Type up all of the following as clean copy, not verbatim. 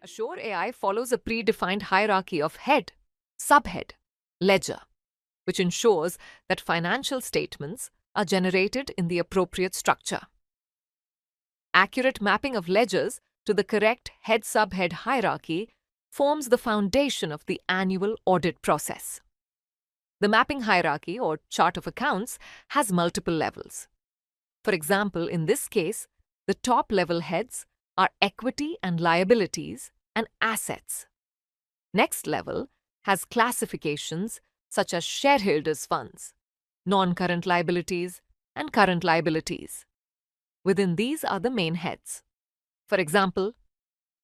AssureAI follows a predefined hierarchy of Head, Subhead, Ledger, which ensures that financial statements are generated in the appropriate structure. Accurate mapping of ledgers to the correct Head-Subhead hierarchy forms the foundation of the annual audit process. The mapping hierarchy, or chart of accounts, has multiple levels. For example, in this case, the top-level heads are equity and liabilities and assets. Next level has classifications such as shareholders' funds, non-current liabilities, and current liabilities. Within these are the main heads. For example,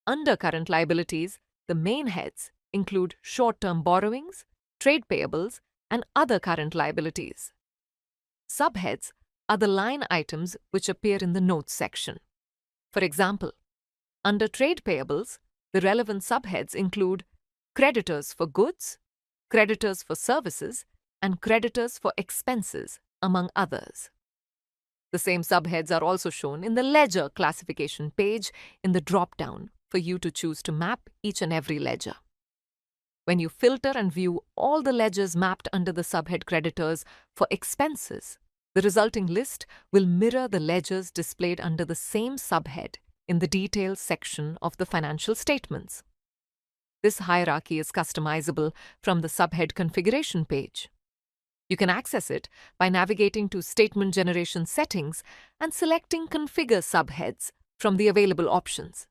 under current liabilities, the main heads include short-term borrowings, trade payables, and other current liabilities. Subheads are the line items which appear in the notes section. For example, under trade payables, the relevant subheads include creditors for goods, creditors for services, and creditors for expenses, among others. The same subheads are also shown in the ledger classification page in the drop-down for you to choose to map each and every ledger. When you filter and view all the ledgers mapped under the subhead creditors for expenses, the resulting list will mirror the ledgers displayed under the same subhead in the details section of the financial statements. This hierarchy is customizable from the Subhead Configuration page. You can access it by navigating to Statement Generation Settings and selecting Configure Subheads from the available options.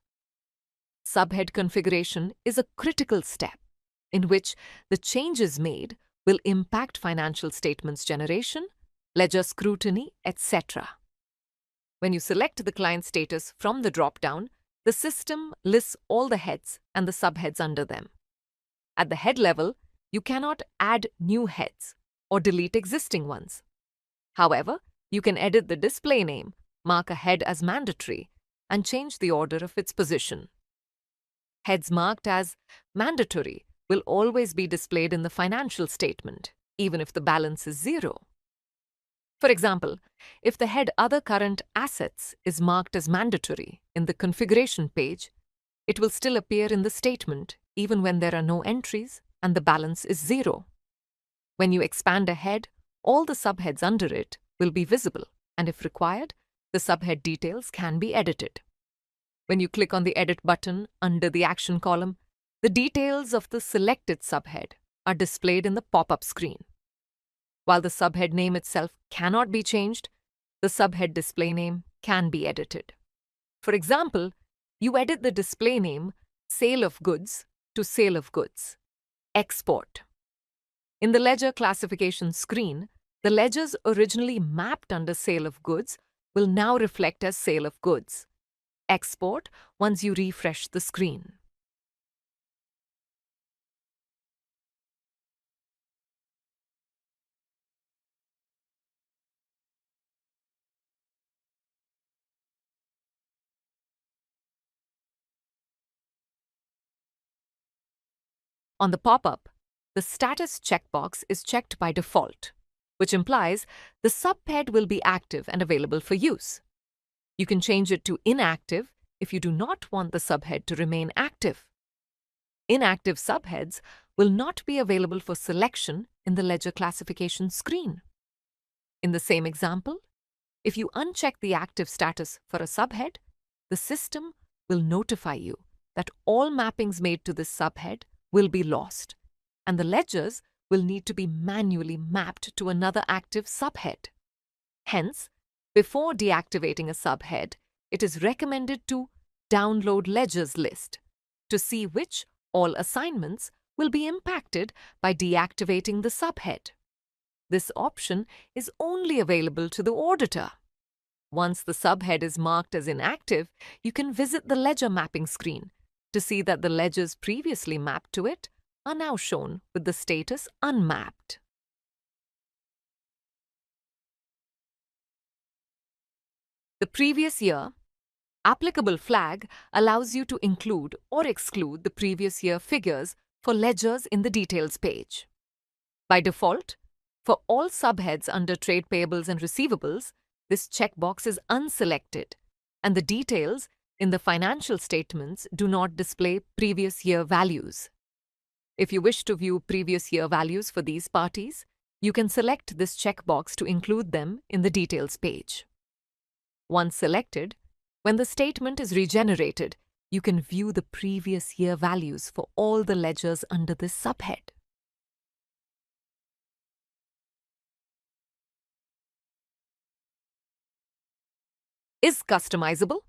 Subhead configuration is a critical step in which the changes made will impact financial statements generation, ledger scrutiny, etc. When you select the client status from the drop-down, the system lists all the heads and the subheads under them. At the head level, you cannot add new heads or delete existing ones. However, you can edit the display name, mark a head as mandatory, and change the order of its position. Heads marked as mandatory will always be displayed in the financial statement, even if the balance is zero. For example, if the head Other Current Assets is marked as mandatory in the configuration page, it will still appear in the statement even when there are no entries and the balance is zero. When you expand a head, all the subheads under it will be visible, and if required, the subhead details can be edited. When you click on the Edit button under the Action column, the details of the selected subhead are displayed in the pop-up screen. While the subhead name itself cannot be changed, the subhead display name can be edited. For example, you edit the display name Sale of Goods to Sale of Goods, Export. In the ledger classification screen, the ledgers originally mapped under Sale of Goods will now reflect as Sale of Goods, Export once you refresh the screen. On the pop-up, the status checkbox is checked by default, which implies the subhead will be active and available for use. You can change it to inactive if you do not want the subhead to remain active. Inactive subheads will not be available for selection in the ledger classification screen. In the same example, if you uncheck the active status for a subhead, the system will notify you that all mappings made to this subhead will be lost, and the ledgers will need to be manually mapped to another active subhead. Hence, before deactivating a subhead, it is recommended to download ledgers list to see which all assignments will be impacted by deactivating the subhead. This option is only available to the auditor. Once the subhead is marked as inactive, you can visit the ledger mapping screen to see that the ledgers previously mapped to it are now shown with the status unmapped. The previous year applicable flag allows you to include or exclude the previous year figures for ledgers in the details page. By default, for all subheads under trade payables and receivables, this checkbox is unselected and the details in the financial statements do not display previous year values. If you wish to view previous year values for these parties, you can select this checkbox to include them in the details page. Once selected, when the statement is regenerated, you can view the previous year values for all the ledgers under this subhead. Is customizable?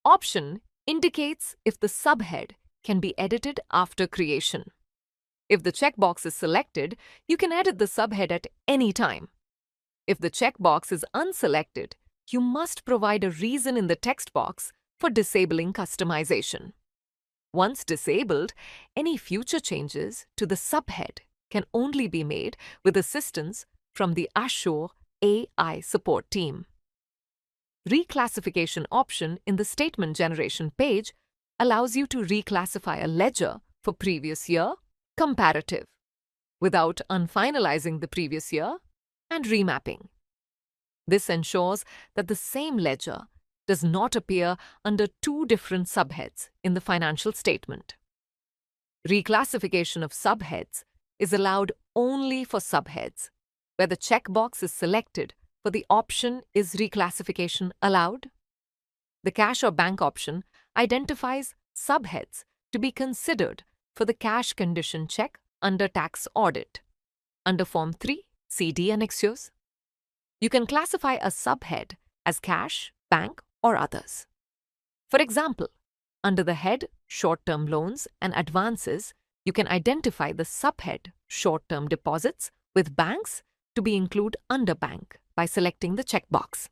Option indicates if the subhead can be edited after creation. If the checkbox is selected, you can edit the subhead at any time. If the checkbox is unselected, you must provide a reason in the text box for disabling customization. Once disabled, any future changes to the subhead can only be made with assistance from the AssureAI support team. Reclassification option in the statement generation page allows you to reclassify a ledger for previous year, comparative, without unfinalizing the previous year, and remapping. This ensures that the same ledger does not appear under two different subheads in the financial statement. Reclassification of subheads is allowed only for subheads, where the checkbox is selected for the option Is reclassification allowed? The cash or bank option identifies subheads to be considered for the cash condition check under tax audit, under Form 3, CD annexures. You can classify a subhead as cash, bank, or others. For example, under the head Short-Term Loans and Advances, you can identify the subhead Short-Term Deposits with banks to be included under bank by selecting the checkbox.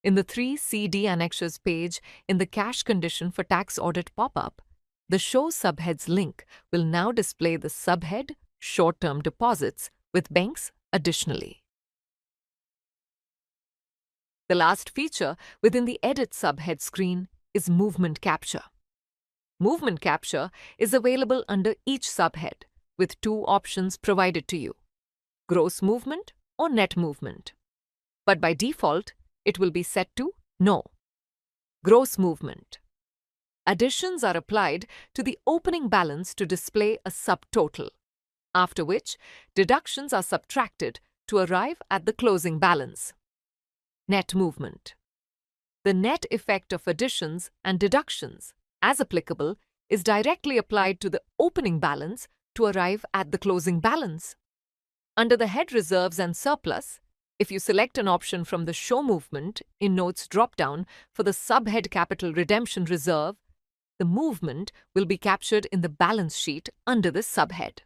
In the 3 CD annexures page in the cash condition for tax audit pop-up, the Show Subheads link will now display the subhead Short-Term Deposits with banks additionally. The last feature within the Edit Subhead screen is Movement Capture. Movement Capture is available under each subhead with two options provided to you: gross movement or net movement. But by default, it will be set to No. Gross movement. Additions are applied to the opening balance to display a subtotal, after which deductions are subtracted to arrive at the closing balance. Net movement. The net effect of additions and deductions, as applicable, is directly applied to the opening balance to arrive at the closing balance. Under the head Reserves and Surplus, if you select an option from the Show Movement in Notes drop-down for the subhead Capital Redemption Reserve, the movement will be captured in the balance sheet under this subhead.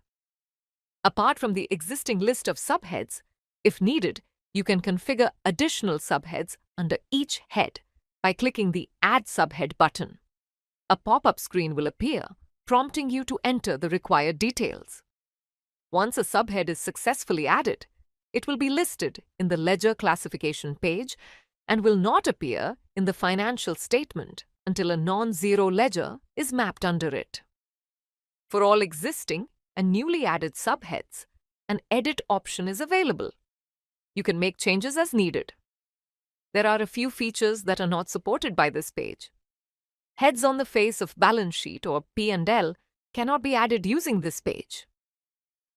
Apart from the existing list of subheads, if needed, you can configure additional subheads under each head by clicking the Add Subhead button. A pop-up screen will appear, prompting you to enter the required details. Once a subhead is successfully added, it will be listed in the Ledger Classification page and will not appear in the financial statement until a non-zero ledger is mapped under it. For all existing and newly added subheads, an Edit option is available. You can make changes as needed. There are a few features that are not supported by this page. Heads on the face of balance sheet or P&L cannot be added using this page.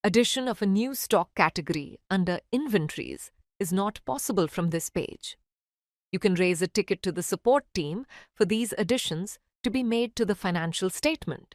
Addition of a new stock category under Inventories is not possible from this page. You can raise a ticket to the support team for these additions to be made to the financial statement.